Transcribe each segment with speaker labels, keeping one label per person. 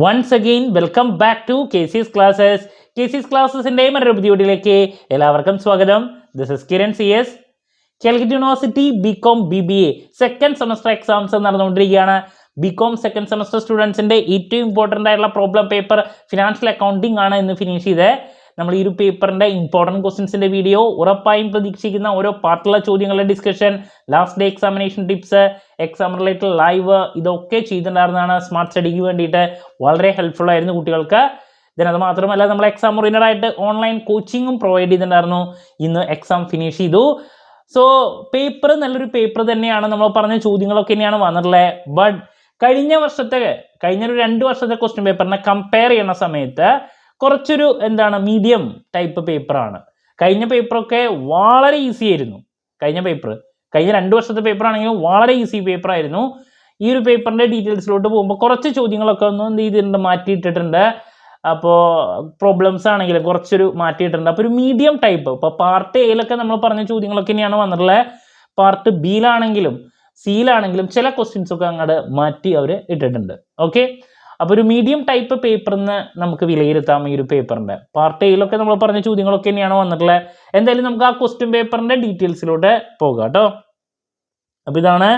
Speaker 1: Once again, welcome back to KC's Classes. KC's Classes-ൻ്റെ മറ്റൊരു പുതിയ വീഡിയോയിലേക്ക് എല്ലാവർക്കും സ്വാഗതം. This is Kiran CS. Calicut university B Com BBA second semester exams നടന്നുകൊണ്ടിരിക്കുകയാണ്. B Com second semester സ്റ്റുഡൻസിൻ്റെ ഏറ്റവും ഇമ്പോർട്ടൻ്റ് ആയിട്ടുള്ള പ്രോബ്ലം പേപ്പർ ഫിനാൻഷ്യൽ അക്കൗണ്ടിങ് ആണ് ഇന്ന് ഫിനിഷ് ചെയ്തത്. നമ്മൾ ഈ ഒരു പേപ്പറിൻ്റെ ഇമ്പോർട്ടൻറ്റ് ക്വസ്റ്റ്യൻസിൻ്റെ വീഡിയോ, ഉറപ്പായും പ്രതീക്ഷിക്കുന്ന ഓരോ പാർട്ടുള്ള ചോദ്യങ്ങളുടെ discussion, last day examination tips, exam related live, ഇതൊക്കെ ചെയ്തിട്ടുണ്ടായിരുന്നതാണ്. സ്മാർട്ട് സ്റ്റഡിക്ക് വേണ്ടിയിട്ട് വളരെ ഹെൽപ്ഫുൾ ആയിരുന്നു കുട്ടികൾക്ക്. അത് മാത്രമല്ല നമ്മൾ എക്സാം ഓറിയൻറ്റഡ് ആയിട്ട് ഓൺലൈൻ കോച്ചിങ്ങും പ്രൊവൈഡ് ചെയ്തിട്ടുണ്ടായിരുന്നു. ഇന്ന് എക്സാം ഫിനിഷ് ചെയ്തു. സോ പേപ്പർ നല്ലൊരു പേപ്പർ തന്നെയാണ്. നമ്മൾ പറഞ്ഞ ചോദ്യങ്ങളൊക്കെ തന്നെയാണ് വന്നിട്ടുള്ളത്. ബട്ട് കഴിഞ്ഞൊരു 2 വർഷത്തെ ക്വസ്റ്റ്യൻ പേപ്പറിനെ കമ്പയർ ചെയ്യുന്ന സമയത്ത് കുറച്ചൊരു മീഡിയം ടൈപ്പ് പേപ്പറാണ്. കഴിഞ്ഞ പേപ്പറൊക്കെ വളരെ ഈസി ആയിരുന്നു. കഴിഞ്ഞ 2 വർഷത്തെ പേപ്പർ ആണെങ്കിലും വളരെ ഈസി പേപ്പർ ആയിരുന്നു. ഈ ഒരു പേപ്പറിൻ്റെ ഡീറ്റെയിൽസിലോട്ട് പോകുമ്പോൾ കുറച്ച് ചോദ്യങ്ങളൊക്കെ ഒന്ന് എന്ത് ചെയ്തിട്ടുണ്ട്, മാറ്റിയിട്ടിട്ടുണ്ട്. അപ്പോൾ പ്രോബ്ലംസ് ആണെങ്കിലും കുറച്ചൊരു മാറ്റിയിട്ടുണ്ട്. അപ്പോൾ ഒരു മീഡിയം ടൈപ്പ്, ഇപ്പോൾ പാർട്ട് എയിലൊക്കെ നമ്മൾ പറഞ്ഞ ചോദ്യങ്ങളൊക്കെ തന്നെയാണ് വന്നിട്ടുള്ളത്. പാർട്ട് ബിയിലാണെങ്കിലും സിയിലാണെങ്കിലും ചില ക്വസ്റ്റ്യൻസ് ഒക്കെ അങ്ങോട്ട് മാറ്റി അവർ ഇട്ടിട്ടുണ്ട്. ഓക്കെ, അപ്പോൾ ഒരു മീഡിയം ടൈപ്പ് പേപ്പറിന് നമുക്ക് വിലയിരുത്താം ഈ ഒരു പേപ്പറിൻ്റെ. പാർട്ട് എയിലൊക്കെ നമ്മൾ പറഞ്ഞ ചോദ്യങ്ങളൊക്കെ തന്നെയാണ് വന്നിട്ടുള്ളത്. എന്തായാലും നമുക്ക് ആ ക്വസ്റ്റ്യൻ പേപ്പറിൻ്റെ ഡീറ്റെയിൽസിലൂടെ പോകാം കേട്ടോ. അപ്പോൾ ഇതാണ്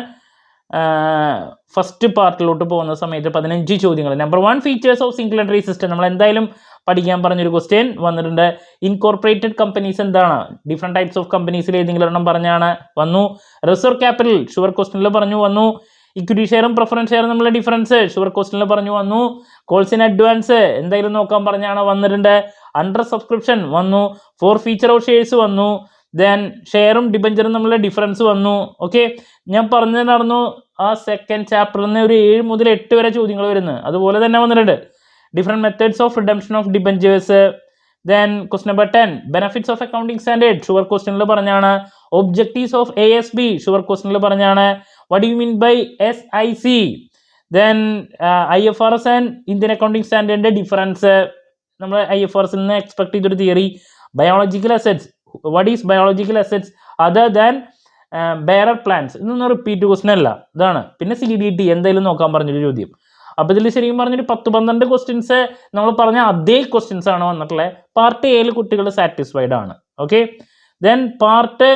Speaker 1: ഫസ്റ്റ് പാർട്ടിലോട്ട് പോകുന്ന സമയത്ത് 15 ചോദ്യങ്ങൾ. Number 1, features of single entry system. നമ്മൾ എന്തായാലും പഠിക്കാൻ പറഞ്ഞൊരു ക്വസ്റ്റ്യൻ വന്നിട്ടുണ്ട്. ഇൻകോർപ്പറേറ്റഡ് കമ്പനീസ് എന്താണ്? ഡിഫറെൻറ്റ് ടൈപ്സ് ഓഫ് കമ്പനീസിൽ ഏതെങ്കിലും ഒരെണ്ണം പറഞ്ഞാണ് വന്നു. റിസർവ് ക്യാപിറ്റൽ ഷുവർ ക്വസ്റ്റ്യനിൽ പറഞ്ഞു വന്നു. ഇക്വിറ്റി ഷെയറും പ്രിഫറൻസ് ഷെയറും തമ്മിലുള്ള ഡിഫറൻസ് ഷുവർ ക്വസ്റ്റ്യനിൽ പറഞ്ഞു വന്നു. കോൾസ് ഇൻ അഡ്വാൻസ് എന്തായാലും നോക്കാൻ പറഞ്ഞാണ് വന്നിട്ടുണ്ട്. അണ്ടർ സബ്സ്ക്രിപ്ഷൻ വന്നു. ഫോർ ഫീച്ചർ ഓഫ് ഷെയർസ് വന്നു. ദെൻ ഷെയറും ഡിബഞ്ചറും തമ്മിലുള്ള ഡിഫറൻസ് വന്നു. ഓക്കെ, ഞാൻ പറഞ്ഞു നടന്നു ആ സെക്കൻഡ് ചാപ്റ്ററിൽ നിന്ന് ഒരു 7 മുതൽ 8 വരെ ചോദ്യങ്ങൾ വരുന്നത്. അതുപോലെ തന്നെ വന്നിട്ടുണ്ട്. Different methods of redemption of debentures. Then question number 10, benefits of accounting standard sure ക്വസ്റ്റ്യനിൽ പറഞ്ഞാണ്. ഒബ്ജക്റ്റീവ്സ് ഓഫ് ASB ഷുവർ ക്വസ്റ്റ്യനിൽ പറഞ്ഞാണ്. What do you mean by SIC? Then IFRS and Indian accounting സ്റ്റാൻഡേർഡിൻ്റെ ഡിഫറൻസ്. നമ്മൾ IFRSൽ നിന്ന് എക്സ്പെക്ട് ചെയ്തൊരു theory. Biological assets, what is biological assets other than bearer plants. ഇതൊന്നും റിപ്പീറ്റ് ക്വസ്റ്റ്യൻ അല്ല, ഇതാണ്. പിന്നെ CDT എന്തായാലും നോക്കാൻ പറഞ്ഞൊരു ചോദ്യം. അപ്പോൾ ഇതിൽ ശരിക്കും പറഞ്ഞൊരു 10-12 ക്വസ്റ്റ്യൻസ് നമ്മൾ പറഞ്ഞ അതേ ക്വസ്റ്റ്യൻസ് ആണ് വന്നിട്ടുള്ളത്. പാർട്ട് എയിൽ കുട്ടികൾ സാറ്റിസ്ഫൈഡ് ആണ്. ഓക്കെ, ദെൻ പാർട്ട്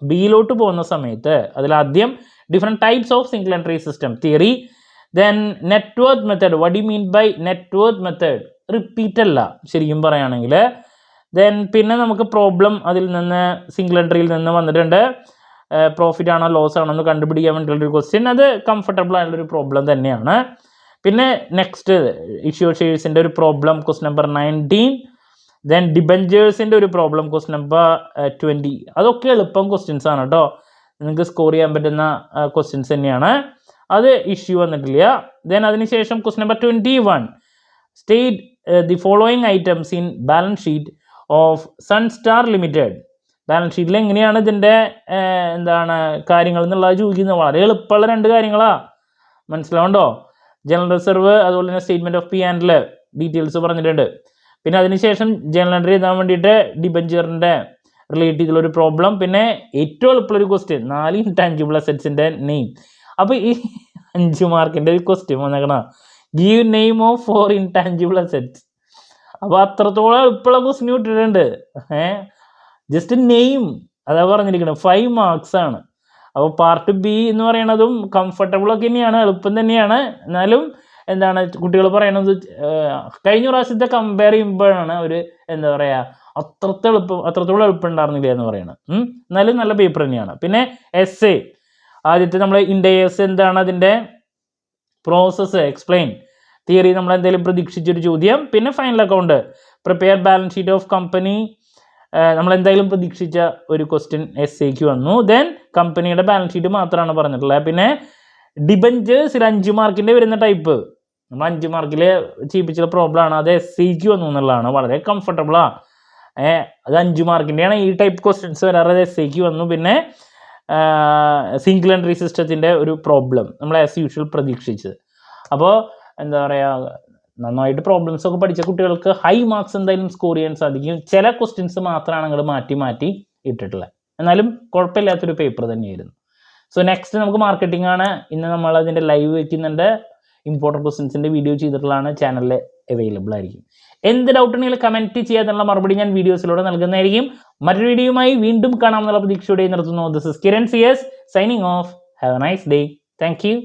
Speaker 1: ബിയിലോട്ട് പോകുന്ന സമയത്ത് അതിലാദ്യം different types of single entry system theory. Then net worth method, what do mean by net worth method? Repeat അല്ല ശരിക്കും പറയുകയാണെങ്കിൽ. ദെൻ പിന്നെ നമുക്ക് പ്രോബ്ലം അതിൽ നിന്ന് സിംഗിൾ എൻട്രിയിൽ നിന്ന് വന്നിട്ടുണ്ട്. പ്രോഫിറ്റ് ആണോ ലോസ് ആണോ എന്ന് കണ്ടുപിടിക്കാൻ വേണ്ടിയിട്ടുള്ളൊരു ക്വസ്റ്റ്യൻ. അത് കംഫർട്ടബിൾ ആയിട്ടുള്ളൊരു പ്രോബ്ലം തന്നെയാണ്. പിന്നെ നെക്സ്റ്റ് ഇഷ്യൂ ഷെയർസിൻ്റെ ഒരു പ്രോബ്ലം ക്വസ്റ്റ്യൻ നമ്പർ 19. ദെൻ ഡിബഞ്ചേഴ്സിൻ്റെ ഒരു പ്രോബ്ലം ക്വസ്റ്റ്യൻ നമ്പർ 20. അതൊക്കെ എളുപ്പം ക്വസ്റ്റ്യൻസ് ആണ് കേട്ടോ, നിങ്ങൾക്ക് സ്കോർ ചെയ്യാൻ പറ്റുന്ന ക്വസ്റ്റ്യൻസ് തന്നെയാണ്. അത് ഇഷ്യൂ വന്നിട്ടില്ല. ദെൻ അതിനുശേഷം question number 21, state the following items in balance sheet of Sunstar limited. Balance ഷീറ്റിൽ എങ്ങനെയാണ് ഇതിൻ്റെ കാര്യങ്ങൾ എന്നുള്ളത് ചോദിക്കുന്നത്. വളരെ എളുപ്പമുള്ള 2 കാര്യങ്ങളാണ്, മനസ്സിലാവുണ്ടോ? ജനറൽ റിസർവ്, അതുപോലെ തന്നെ സ്റ്റേറ്റ്മെൻറ്റ് ഓഫ് P&L ഡീറ്റെയിൽസ് പറഞ്ഞിട്ടുണ്ട്. പിന്നെ അതിനുശേഷം ജനറൽ എൻട്രി എഴുതാൻ വേണ്ടിയിട്ട് ഡിബഞ്ചറിൻ്റെ റിലേറ്റ് ചെയ്തുള്ളൊരു പ്രോബ്ലം. പിന്നെ ഏറ്റവും എളുപ്പമുള്ളൊരു ക്വസ്റ്റ്യൻ 4 ഇൻടാഞ്ചിബിൾ അസറ്റ്സിൻ്റെ നെയിം. അപ്പോൾ ഈ 5 മാർക്കിൻ്റെ ഒരു ക്വസ്റ്റ്യൻ വന്നേക്കണ, give name of 4 intangible assets. അപ്പോൾ അത്രത്തോളം എളുപ്പമുള്ള ക്വസ്റ്റ്യൻ ഇട്ടിട്ടുണ്ട്. ജസ്റ്റ് നെയിം അതാ പറഞ്ഞിരിക്കുന്നത്. 5 മാർക്സ് ആണ്. അപ്പോൾ പാർട്ട് ബി എന്ന് പറയുന്നതും കംഫർട്ടബിളൊക്കെ തന്നെയാണ്, എളുപ്പം തന്നെയാണ്. എന്നാലും കുട്ടികൾ പറയണത് കഴിഞ്ഞ പ്രാവശ്യത്തെ കമ്പയർ ചെയ്യുമ്പോഴാണ് ഒരു അത്രത്തോളം എളുപ്പം ഉണ്ടായിരുന്നില്ല എന്ന് പറയുന്നത്. എന്നാലും നല്ല പേപ്പർ തന്നെയാണ്. പിന്നെ essay, ആദ്യത്തെ നമ്മൾ ഇൻഡേഴ്സ് എന്താണ് അതിൻ്റെ പ്രോസസ്സ് എക്സ്പ്ലെയിൻ, തിയറി നമ്മൾ എന്തെങ്കിലും പ്രതീക്ഷിച്ചൊരു ചോദ്യം. പിന്നെ final account, prepare balance sheet of company, നമ്മൾ എന്തായാലും പ്രതീക്ഷിച്ച ഒരു ക്വസ്റ്റ്യൻ SAക്ക് വന്നു. ദെൻ കമ്പനിയുടെ ബാലൻസ് ഷീറ്റ് മാത്രമാണ് പറഞ്ഞിട്ടുള്ളത്. പിന്നെ ഡിബഞ്ചേഴ്സിൽ 5 മാർക്കിൻ്റെ വരുന്ന ടൈപ്പ്, നമ്മൾ 5 മാർക്കിൽ ചെയ്യിപ്പിച്ച പ്രോബ്ലമാണ്. അത് SAക്ക് വന്നു എന്നുള്ളതാണ്. വളരെ കംഫർട്ടബിളാണ്. അത് 5 മാർക്കിൻ്റെയാണ് ഈ ടൈപ്പ് ക്വസ്റ്റ്യൻസ് വരാറ്. SAക്ക് വന്നു. പിന്നെ സിംഗിൾ എൻട്രി സിസ്റ്റത്തിൻ്റെ ഒരു പ്രോബ്ലം നമ്മൾ ആസ് യൂഷ്വൽ പ്രതീക്ഷിച്ചത്. അപ്പോൾ നന്നായിട്ട് പ്രോബ്ലംസ് ഒക്കെ പഠിച്ച കുട്ടികൾക്ക് ഹൈ മാർക്സ് എന്തായാലും സ്കോർ ചെയ്യാൻ സാധിക്കും. ചില ക്വസ്റ്റ്യൻസ് മാത്രമാണ് അങ്ങോട്ട് മാറ്റി ഇട്ടിട്ടുള്ളത്. എന്നാലും കുഴപ്പമില്ലാത്തൊരു പേപ്പർ തന്നെയായിരുന്നു. സോ നെക്സ്റ്റ് നമുക്ക് മാർക്കറ്റിംഗ് ആണ്. ഇന്ന് നമ്മൾ അതിൻ്റെ ലൈവ് വയ്ക്കുന്നുണ്ട്. ഇമ്പോർട്ടൻറ്റ് ക്വസ്റ്റ്യൻസിൻ്റെ വീഡിയോ ചെയ്തിട്ടുള്ളതാണ്, ചാനലിൽ അവൈലബിൾ ആയിരിക്കും. എന്ത് ഡൗട്ട് ഉണ്ടെങ്കിലും കമൻറ്റ് ചെയ്യാനുള്ള മറുപടി ഞാൻ വീഡിയോസിലൂടെ നൽകുന്നതായിരിക്കും. മറ്റൊരു വീഡിയോയുമായി വീണ്ടും കാണാമെന്നുള്ള പ്രതീക്ഷയോടെ നിർത്തുന്നു. This is Kiran CS signing off. Have a nice day. Thank U.